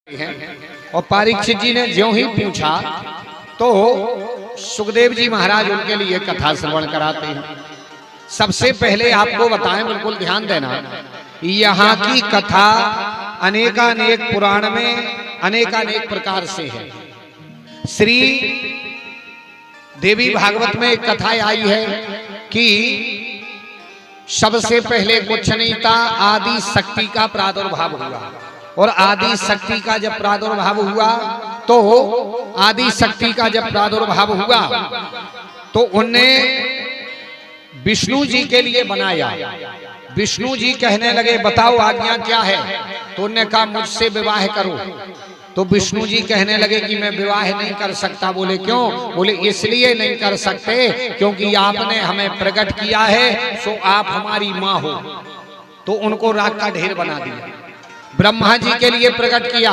और परीक्षित जी ने ज्यों ही पूछा तो सुखदेव जी महाराज उनके लिए कथा श्रवण कराते हैं। सबसे पहले आपको बताएं, बिल्कुल ध्यान देना, यहाँ की कथा अनेकानेक पुराण में अनेकानेक प्रकार से है। श्री देवी भागवत में एक कथा आई है कि सबसे पहले कुछ नहीं था, आदि शक्ति का प्रादुर्भाव हुआ। और आदि शक्ति का जब प्रादुर्भाव हुआ तो आदि शक्ति का जब प्रादुर्भाव हुआ तो उनने विष्णु जी के लिए बनाया। विष्णु जी कहने लगे बताओ आज्ञा क्या है, तो उन्होंने कहा मुझसे विवाह करो। तो विष्णु जी कहने लगे कि मैं विवाह नहीं कर सकता। बोले क्यों? बोले इसलिए नहीं कर सकते क्योंकि आपने हमें प्रकट किया है सो आप हमारी माँ हो। तो उनको राग का ढेर बना दिया। ब्रह्मा जी के लिए प्रकट किया,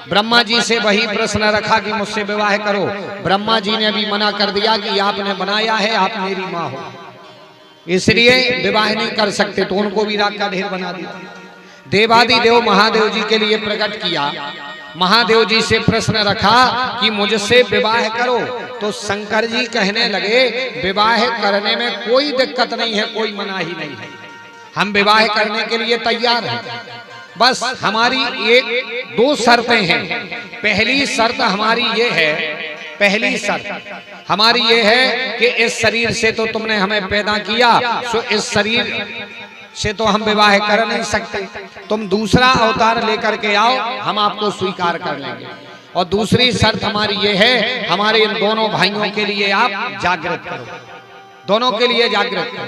ब्रह्मा जी से वही प्रश्न रखा कि मुझसे विवाह करो। ब्रह्मा जी ने भी मना कर दिया कि आपने बनाया है, आप मेरी माँ हो, इसलिए विवाह नहीं कर सकते। तो उनको भी राग का ढेर बना दिया। देवादिदेव महादेव जी के लिए प्रकट किया, महादेव जी से प्रश्न रखा कि मुझसे विवाह करो। तो शंकर जी कहने लगे विवाह करने में कोई दिक्कत नहीं है, कोई मनाही नहीं है, हम विवाह करने के लिए तैयार हैं। बस हमारी एक दो शर्तें हैं। पहली शर्त हमारी ये है, पहली शर्त हमारी ये है कि इस शरीर से तो तुमने हमें पैदा किया, सो इस शरीर से तो हम विवाह कर नहीं सकते। तुम दूसरा अवतार लेकर के आओ, हम आपको स्वीकार कर लेंगे। और दूसरी शर्त हमारी ये है, हमारे इन दोनों भाइयों के लिए आप जागृत करो, दोनों के लिए जागृत करो।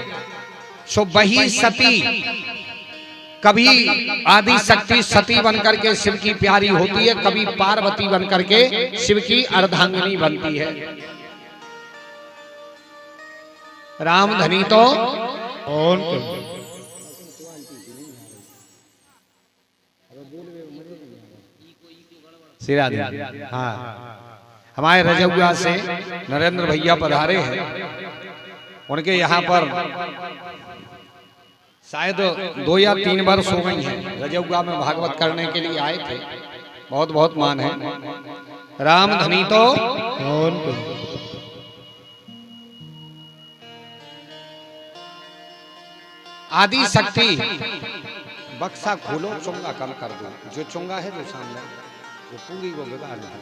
सो वही सती, कभी आदि शक्ति सती बनकर के शिव की प्यारी होती है, कभी पार्वती बनकर के शिव की अर्धांगिनी बनती है। राम धनी तो सिरा दे। हाँ, हमारे रजौआ से नरेंद्र भैया पधारे हैं, उनके यहाँ पर शायद 2 या 3 वर्ष हो गई हैं। रजौआ में भागवत करने के लिए आए थे, बहुत बहुत मान है। राम धनी तो आदि शक्ति। बक्सा खोलो, चुंगा कम कर दो, जो चुंगा है जो सामने वो पूरी वो बेकार है।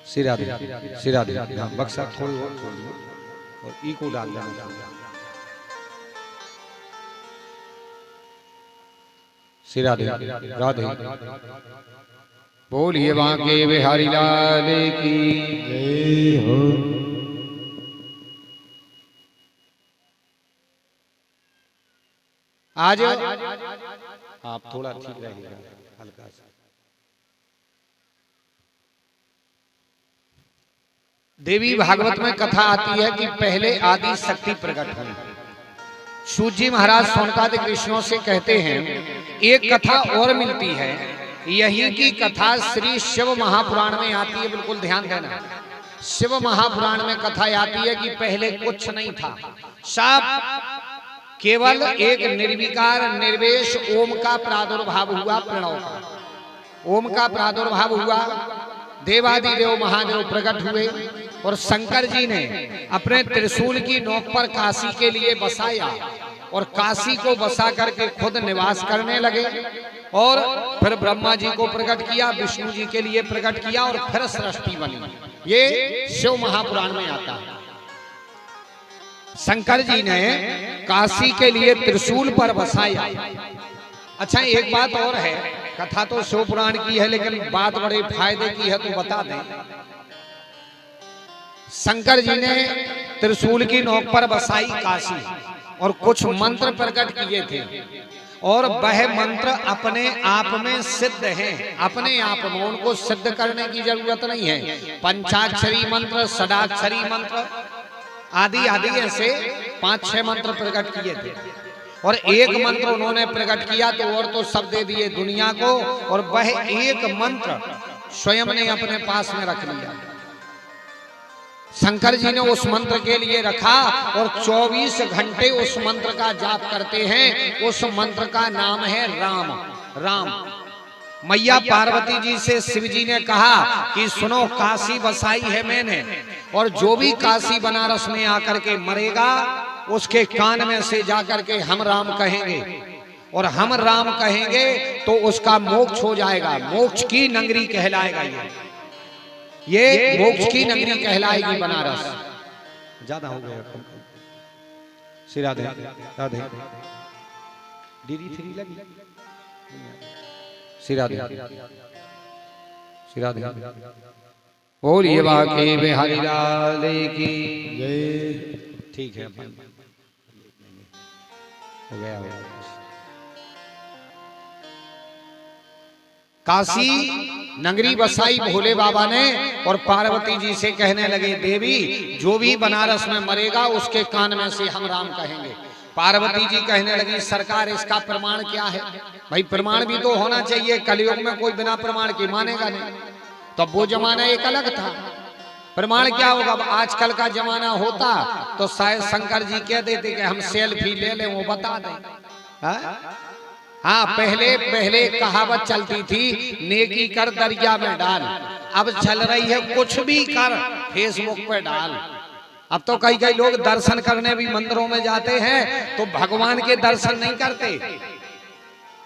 सिरा दे, सिरा दे, बक्सा खोल दो और ई को डाल देना। सिरा दे, राधे बोलिए बांके बिहारी लाल की जय हो। आज आप थोड़ा ठीक रहेगा, हल्का सा। देवी भागवत में कथा आती है कि पहले आदि शक्ति प्रकट हुई। सूत जी महाराज सोनकादिक ऋषियों से कहते हैं, एक कथा और मिलती है, यही की कथा श्री शिव महापुराण में आती है। बिल्कुल ध्यान देना, शिव महापुराण में कथा आती है कि पहले कुछ नहीं था, सब केवल एक निर्विकार निर्वेश ओम का प्रादुर्भाव हुआ, प्रणव का ओम का प्रादुर्भाव हुआ। देवादिदेव महादेव प्रकट हुए और शंकर जी ने अपने त्रिशूल की नोक पर काशी के लिए बसाया और काशी को बसा करके खुद निवास करने लगे। और फिर ब्रह्मा जी को प्रकट किया, विष्णु जी के लिए प्रकट किया और फिर सृष्टि बनी। ये शिव महापुराण में आता है। शंकर जी ने काशी के लिए त्रिशूल पर बसाया। अच्छा, एक बात और है, कथा तो शिव पुराण की है लेकिन बात बड़े फायदे की है, तो बता दें। शंकर जी ने त्रिशूल की नोक पर बसाई काशी और कुछ मंत्र प्रकट किए थे, और वह मंत्र अपने आप में सिद्ध हैं, अपने आप में, उनको सिद्ध करने की जरूरत नहीं है। पंचाक्षरी मंत्र, षडाक्षरी मंत्र आदि आदि ऐसे 5-6 मंत्र प्रकट किए थे। और एक मंत्र उन्होंने प्रकट किया तो और तो सब दे दिए दुनिया को, और वह एक मंत्र स्वयं ने अपने पास में रख लिया। शंकर जी ने उस मंत्र के लिए रखा और 24 घंटे उस मंत्र का जाप करते हैं। उस मंत्र का नाम है राम। राम मैया पार्वती जी से शिव जी ने कहा कि सुनो, काशी बसाई है मैंने, और जो भी काशी बनारस में आकर के मरेगा उसके कान में से जाकर के हम राम कहेंगे, और हम राम कहेंगे तो उसका मोक्ष हो जाएगा। मोक्ष की नगरी कहलाएगा ये मोक्ष की नगरी कहलाएगी बनारस। ज्यादा हो गया। श्री राधे राधे डीडी 3 लगी। श्री राधे श्री राधे बोलिए बाके बिहारी लाल की जय। ठीक है, हो गया। काशी नगरी बसाई भोले बाबा ने, और पार्वती जी से कहने लगे, देवी जो भी बनारस में मरेगा उसके कान में से हम राम कहेंगे। पार्वती जी कहने लगी, सरकार इसका प्रमाण क्या है? भाई प्रमाण भी तो होना चाहिए, कलयुग में कोई बिना प्रमाण के मानेगा नहीं। तो वो जमाना एक अलग था, प्रमाण क्या होगा? आजकल का जमाना होता तो शायद शंकर जी कह देते कि हम सेल्फी ले लें, वो बता दें। हाँ, पहले कहावत चलती थी, नेकी कर दरिया में डाल। अब चल रही है कुछ भी कर फेसबुक पे डाल। अब तो कई लोग दर्शन करने भी मंदिरों में जाते हैं तो भगवान के दर्शन नहीं करते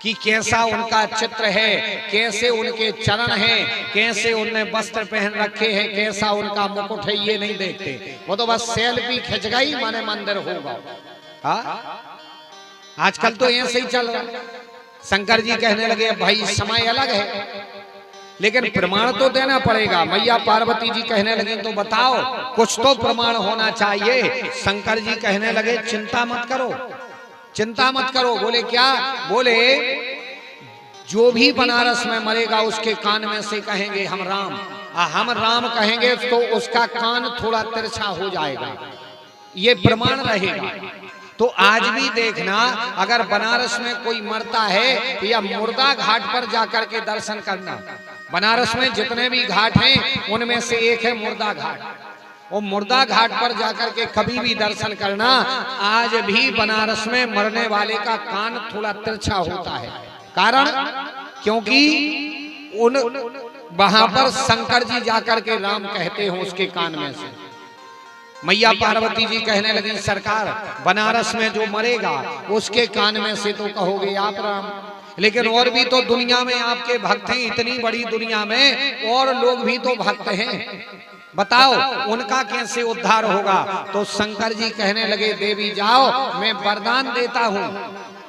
कि कैसा उनका चित्र है, कैसे उनके चरण हैं, कैसे उनने वस्त्र पहन रखे हैं, कैसा उनका मुकुट है, ये नहीं देखते। वो तो बस सेल्फी खिंच गई माने मंदिर होगा। हाँ, आजकल तो ऐसे ही चल रहा है। शंकर जी कहने लगे, भाई समय अलग है लेकिन प्रमाण तो देना पड़ेगा। मैया पार्वती जी कहने लगी, तो बताओ, कुछ तो प्रमाण होना चाहिए। शंकर जी कहने लगे, चिंता मत करो, चिंता मत करो। बोले क्या? बोले जो भी बनारस में मरेगा उसके कान में से कहेंगे हम राम, हम राम कहेंगे तो उसका कान थोड़ा तिरछा हो जाएगा, ये प्रमाण रहेगा। तो आज भी देखना, अगर बनारस में कोई मरता है या मुर्दा घाट पर जाकर के दर्शन करना। बनारस में जितने भी घाट हैं उनमें से एक है मुर्दा घाट। वो मुर्दा घाट पर जाकर के कभी भी दर्शन करना। आज भी बनारस में मरने वाले का कान थोड़ा तिरछा होता है। कारण क्योंकि वहां पर शंकर जी जाकर के राम कहते हो उसके कान में से। मैया पार्वती जी कहने लगी, सरकार बनारस में जो मरेगा उसके कान में से तो कहोगे आप राम, लेकिन और भी तो दुनिया में आपके भक्त हैं, इतनी बड़ी दुनिया में और लोग भी तो भक्त हैं, बताओ उनका कैसे उद्धार होगा? तो शंकर जी कहने लगे, देवी जाओ, मैं वरदान देता हूँ,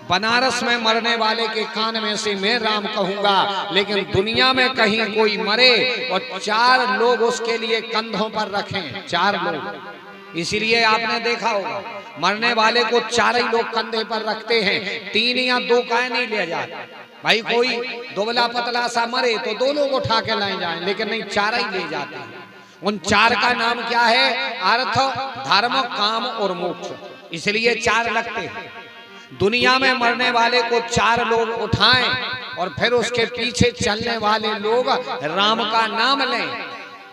बनारस में मरने वाले के कान में से मैं राम कहूंगा, लेकिन दुनिया में कहीं कोई मरे और 4 लोग उसके लिए कंधों पर रखें, 4 लोग। इसीलिए आपने देखा होगा मरने वाले को 4 ही लोग कंधे पर रखते हैं, 3 या 2 काहे नहीं ले जाते। भाई कोई दुबला पतला सा मरे तो 2 लोग उठा के लाए जाए, लेकिन नहीं 4 ही ले जाते हैं। उन 4 का नाम क्या है? अर्थ, धर्म, काम और मोक्ष, इसलिए 4 लगते हैं। दुनिया में मरने वाले को 4 लोग उठाएं और फिर उसके पीछे चलने वाले लोग राम का नाम लें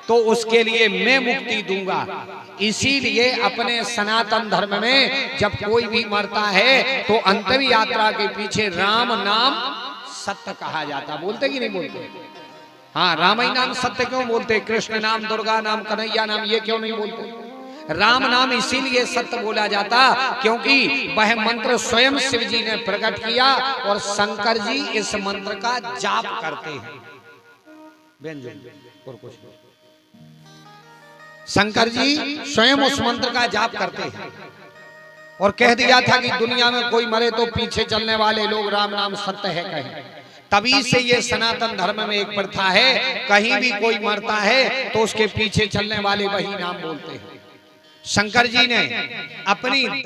तो उसके लिए मैं मुक्ति दूंगा। इसीलिए अपने सनातन धर्म में जब कोई भी मरता है तो अंतिम यात्रा के पीछे राम नाम सत्य कहा जाता। बोलते कि नहीं बोलते? हाँ, राम ही नाम सत्य क्यों बोलते? कृष्ण नाम, दुर्गा नाम, कन्हैया नाम, ये क्यों नहीं बोलते? राम नाम इसीलिए सत्य बोला जाता क्योंकि वह मंत्र स्वयं शिव जी ने प्रकट किया और शंकर जी इस मंत्र का जाप करते हैं। और कुछ शंकर जी स्वयं उस मंत्र का जाप करते हैं और कह दिया था कि दुनिया में कोई मरे तो पीछे चलने वाले लोग राम नाम सत्य है कहें। तभी से ये सनातन धर्म में एक प्रथा है, कहीं भी कोई मरता है तो उसके पीछे चलने वाले वही नाम बोलते हैं। शंकर जी ने अपनी